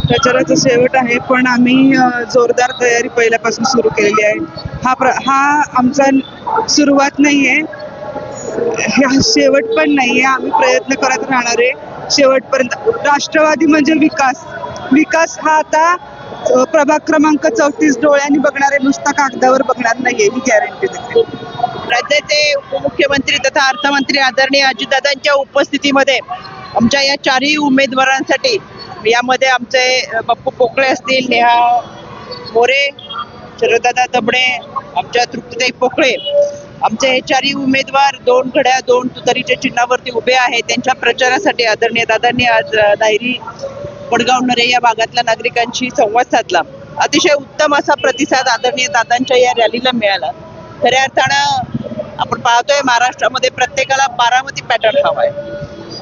प्रचाराचा शेवट आहे, पण आम्ही जोरदार तयारी पहिल्यापासून सुरू केलेली आहे. हा आमचा सुरुवात नाहीये, हा शेवट पण नाहीये. आम्ही प्रयत्न करत राहणार आहे शेवटपर्यंत. राष्ट्रवादी म्हणजे विकास. विकास हा आता प्रभाग क्रमांक 34 डोळ्यांनी बघणारे, नुसता कागदावर बघणार नाहीये, ही गॅरंटी देते. राज्याचे उपमुख्यमंत्री तथा अर्थमंत्री आदरणीय अजितदादांच्या उपस्थितीमध्ये आमच्या या चारही उमेदवारांसाठी, यामध्ये आमचे बाप्पू पोकळे असतील, नेहा मोरे, शरददादा दबडे, आमच्या तृप्तीताई पोकळे, आमचे हे चारही उमेदवार 2 घड्या 2 तुतारीच्या चिन्हावरती उभे आहेत. त्यांच्या प्रचारासाठी आदरणीय दादांनी आज दायरी वडगाव नरे या भागातल्या नागरिकांशी संवाद साधला. अतिशय उत्तम असा प्रतिसाद आदरणीय दादांच्या या रॅलीला मिळाला. खऱ्या अर्थानं आपण पाहतोय महाराष्ट्रामध्ये प्रत्येकाला बारामती पॅटर्न हवाय.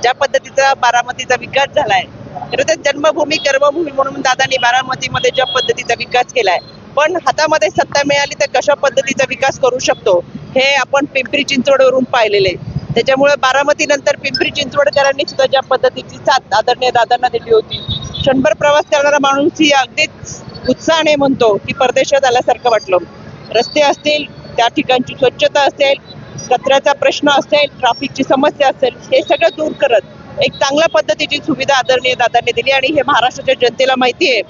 ज्या पद्धतीचा बारामतीचा विकास झालाय, खरं तर जन्मभूमी कर्मभूमी म्हणून दादांनी बारामतीमध्ये ज्या पद्धतीचा विकास केलाय, पण हातामध्ये सत्ता मिळाली तर कशा पद्धतीचा विकास करू शकतो हे आपण पिंपरी चिंचवडवरून पाहिलेले. त्याच्यामुळे बारामती नंतर पिंपरी चिंचवडकरांनी सुद्धा ज्या पद्धतीची साथ आदरणीय दादांना दिली होती, क्षणभर प्रवास करणारा माणूस ही अगदीच उत्साहाने म्हणतो की परदेशात आल्यासारखं वाटलं. रस्ते असतील, त्या ठिकाणची स्वच्छता असेल, कचऱ्याचा प्रश्न असेल, ट्रॅफिकची समस्या असेल, हे सगळं दूर करत एक चांगल्या पद्धतीची सुविधा आदरणीय दादांनी दिली. आणि हे महाराष्ट्राच्या जनतेला माहिती आहे,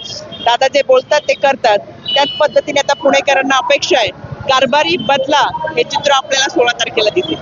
दादा जे बोलतात ते करतात. त्याच पद्धतीने आता पुणेकरांना अपेक्षा आहे, कारभारी बदला हे चित्र आपल्याला 16 तारखेला दिसेल.